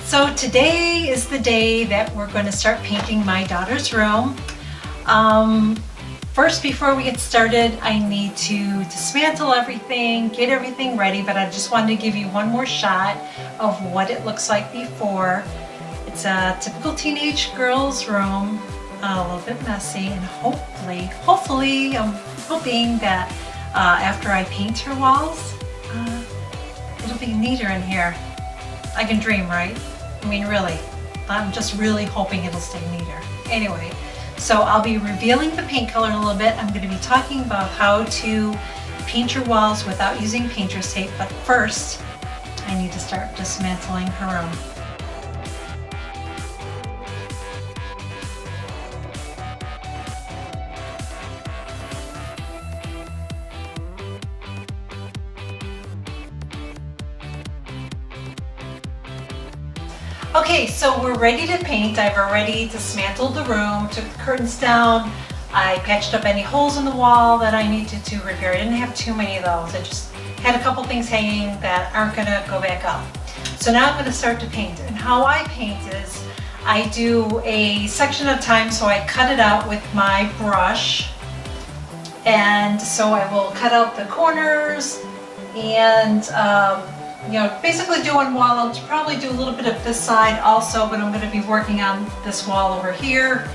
So today is the day that we're going to start painting my daughter's room. First, before we get started, I need to dismantle everything, get everything ready, but I just wanted to give you one more shot of what it looks like before. It's a typical teenage girl's room, a little bit messy, and hopefully, I'm hoping that after I paint her walls, it'll be neater in here. I can dream, right? I mean, really, I'm just really hoping it'll stay neater. Anyway, so I'll be revealing the paint color in a little bit. I'm going to be talking about how to paint your walls without using painter's tape, but first, I need to start dismantling her room. Okay, so we're ready to paint. I've already dismantled the room, took the curtains down. I patched up any holes in the wall that I needed to repair. I didn't have too many of those. I just had a couple things hanging that aren't gonna go back up. So now I'm gonna start to paint. And how I paint is I do a section at a time, so I cut it out with my brush. And so I will cut out the corners and basically do one wall. I'll probably do a little bit of this side also, but I'm going to be working on this wall over here.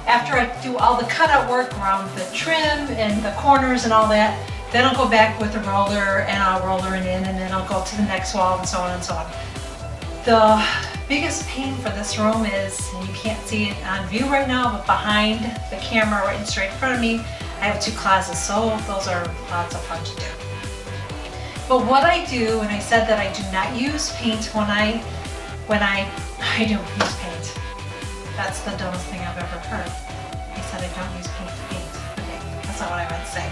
After I do all the cutout work around the trim and the corners and all that, then I'll go back with the roller and I'll roller it in, and then I'll go to the next wall and so on and so on. The biggest pain for this room is, and you can't see it on view right now, but behind the camera right straight in front of me, I have two closets, so those are lots of fun to do. But what I do, and I said that I do not use paint when I don't use paint. That's the dumbest thing I've ever heard. I said I don't use paint to paint. Okay, that's not what I meant to say.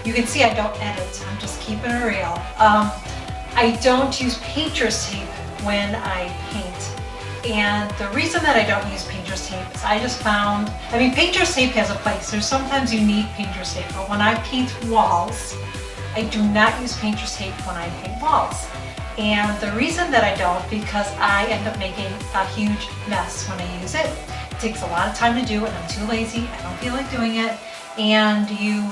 You can see I don't edit. I'm just keeping it real. I don't use painter's tape when I paint. And the reason that I don't use painter's tape is I just found, painter's tape has a place. There's sometimes you need painter's tape, but when I paint walls, I do not use painter's tape when I paint walls. And the reason that I don't, because I end up making a huge mess when I use it. It takes a lot of time to do, and I'm too lazy. I don't feel like doing it. And you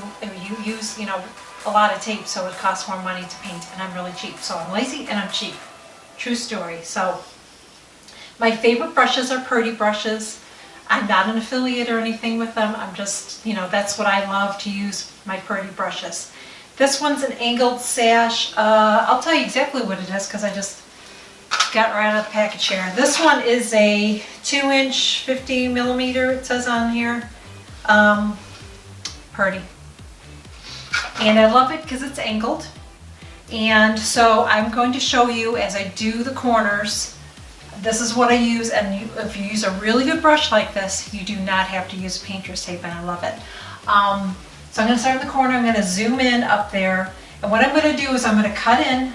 use, a lot of tape, so it costs more money to paint, and I'm really cheap. So I'm lazy and I'm cheap. True story. So my favorite brushes are Purdy brushes. I'm not an affiliate or anything with them. I'm just, that's what I love to use, my Purdy brushes. This one's an angled sash. I'll tell you exactly what it is because I just got right out of the package here. This one is a 2-inch, 50 millimeter, it says on here. Purdy. And I love it because it's angled. And so I'm going to show you as I do the corners. This is what I use, and if you use a really good brush like this, you do not have to use painter's tape, and I love it. So I'm going to start in the corner. I'm going to zoom in up there, and what I'm going to do is I'm going to cut in,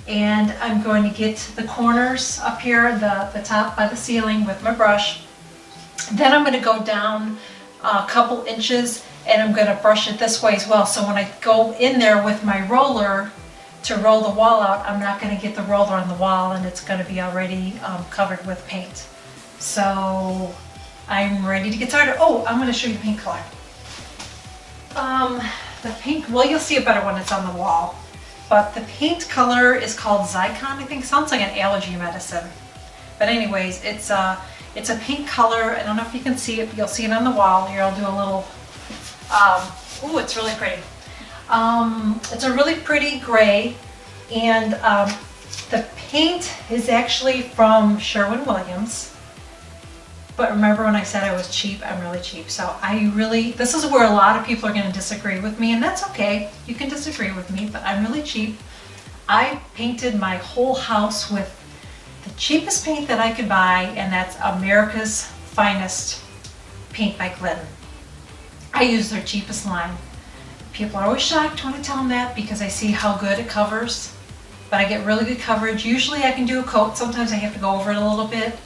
and I'm going to get the corners up here, the top by the ceiling with my brush. Then I'm going to go down a couple inches, and I'm going to brush it this way as well. So when I go in there with my roller to roll the wall out, I'm not going to get the roller on the wall, and it's going to be already covered with paint. So I'm ready to get started. Oh, I'm going to show you the paint color. The paint, well, you'll see it better when it's on the wall, but the paint color is called Zycon. I think it sounds like an allergy medicine, but anyways, it's a paint color. I don't know if you can see it, but you'll see it on the wall here. I'll do a little ooh, it's really pretty. It's a really pretty gray, and the paint is actually from Sherwin-Williams. But remember when I said I was cheap, I'm really cheap. So this is where a lot of people are going to disagree with me, and that's okay. You can disagree with me, but I'm really cheap. I painted my whole house with the cheapest paint that I could buy, and that's America's Finest paint by Glidden. I use their cheapest line. People are always shocked when I tell them that because I see how good it covers, but I get really good coverage. Usually I can do a coat. Sometimes I have to go over it a little bit.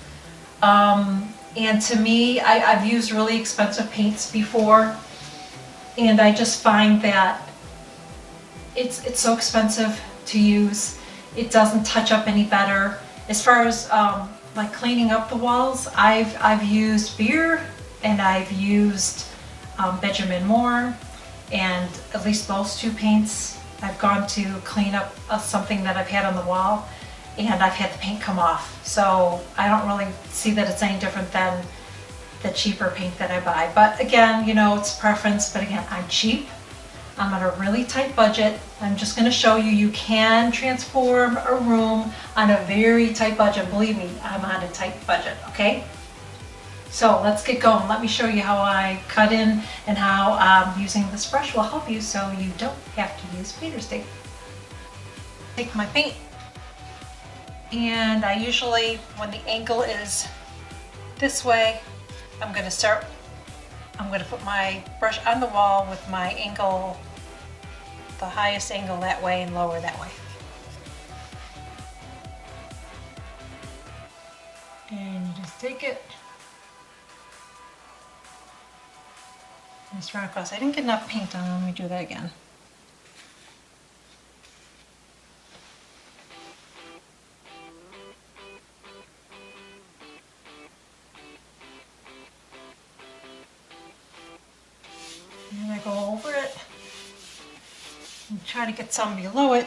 And to me, I've used really expensive paints before, and I just find that it's so expensive to use. It doesn't touch up any better. As far as like cleaning up the walls, I've used Behr and I've used Benjamin Moore, and at least those two paints I've gone to clean up something that I've had on the wall, and I've had the paint come off. So I don't really see that it's any different than the cheaper paint that I buy. But again, you know, it's preference, but again, I'm cheap. I'm on a really tight budget. I'm just gonna show you, you can transform a room on a very tight budget. Believe me, I'm on a tight budget, okay? So let's get going. Let me show you how I cut in and how using this brush will help you so you don't have to use painter's tape. Take my paint, and I usually, when the angle is this way, I'm gonna put my brush on the wall with my angle, the highest angle that way and lower that way. And you just take it, just run across. I didn't get enough paint on. Let me do that again. And I go over it and try to get some below it,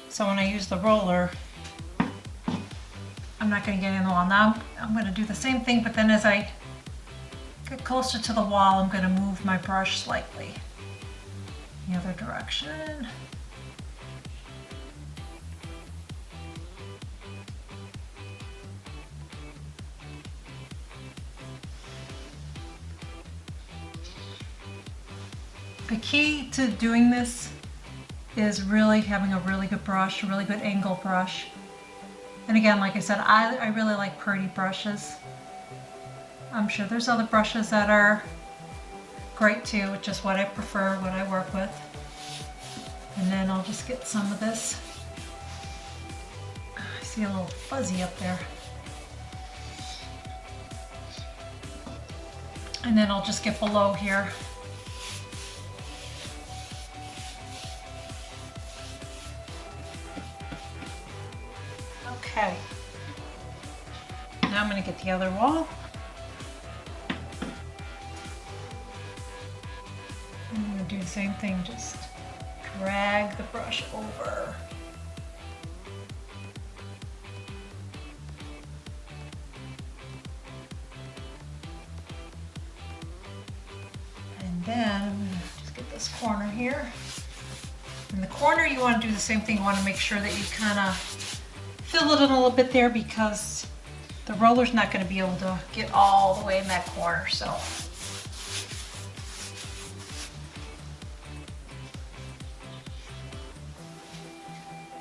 so when I use the roller, I'm not going to get in the wall. Now I'm going to do the same thing, but then as I get closer to the wall, I'm going to move my brush slightly the other direction. The key to doing this is really having a really good brush, a really good angle brush. And again, like I said, I really like pretty brushes. I'm sure there's other brushes that are great too, which is what I prefer, what I work with. And then I'll just get some of this. I see a little fuzzy up there. And then I'll just get below here. Okay. Now I'm going to get the other wall. I'm going to do the same thing, just drag the brush over. And then I'm going to just get this corner here. In the corner you want to do the same thing. You want to make sure that you kind of fill it in a little bit there, because the roller's not going to be able to get all the way in that corner. So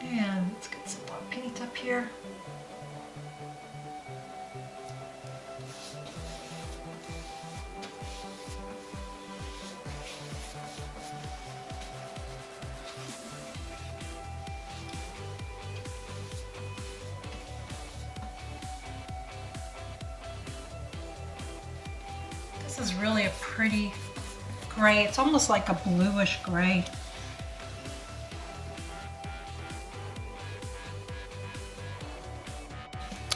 and let's get some more paint up here. This is really a pretty gray. It's almost like a bluish gray.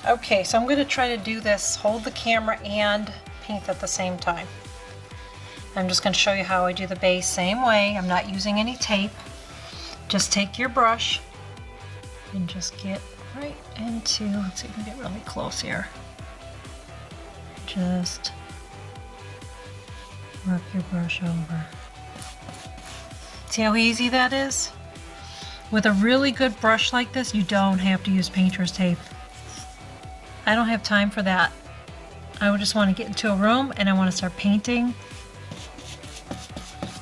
Okay, so I'm going to try to do this, hold the camera and paint at the same time. I'm just going to show you how I do the base same way. I'm not using any tape. Just take your brush and just get right into, let's see if we can get really close here. Just work your brush over. See how easy that is? With a really good brush like this, you don't have to use painter's tape. I don't have time for that. I would just want to get into a room and I want to start painting.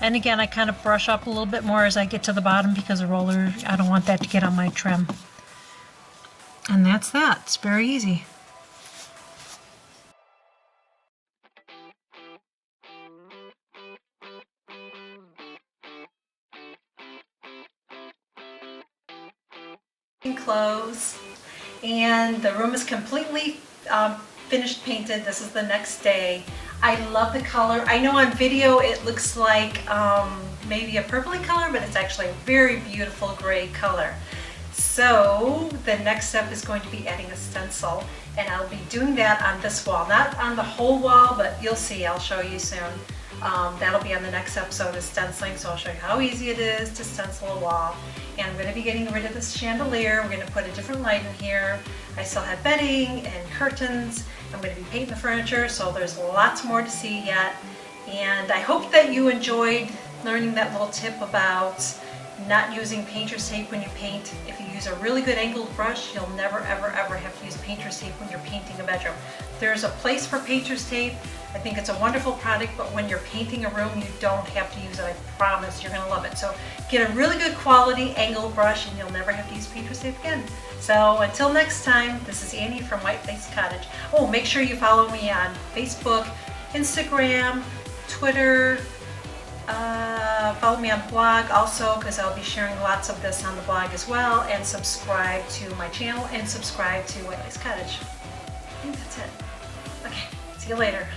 And again, I kind of brush up a little bit more as I get to the bottom, because the roller, I don't want that to get on my trim. And that's that. It's very easy. Close, and the room is completely finished painted. This is the next day. I love the color. I know on video it looks like maybe a purpley color, but it's actually a very beautiful gray color. So the next step is going to be adding a stencil, and I'll be doing that on this wall, not on the whole wall, but you'll see, I'll show you soon. That'll be on the next episode of stenciling, so I'll show you how easy it is to stencil a wall. And I'm going to be getting rid of this chandelier. We're going to put a different light in here. I still have bedding and curtains. I'm going to be painting the furniture, so there's lots more to see yet. And I hope that you enjoyed learning that little tip about not using painter's tape when you paint. If you use a really good angled brush, you'll never ever ever have to use painter's tape when you're painting a bedroom. There's a place for painter's tape. I think it's a wonderful product, but when you're painting a room, you don't have to use it. I promise you're gonna love it. So get a really good quality angled brush and you'll never have to use painter's tape again. So until next time, this is Annie from White Place Cottage. Oh, make sure you follow me on Facebook, Instagram, Twitter, follow me on blog also, because I'll be sharing lots of this on the blog as well, and subscribe to my channel and subscribe to White Place Cottage. I think that's it. Okay, see you later.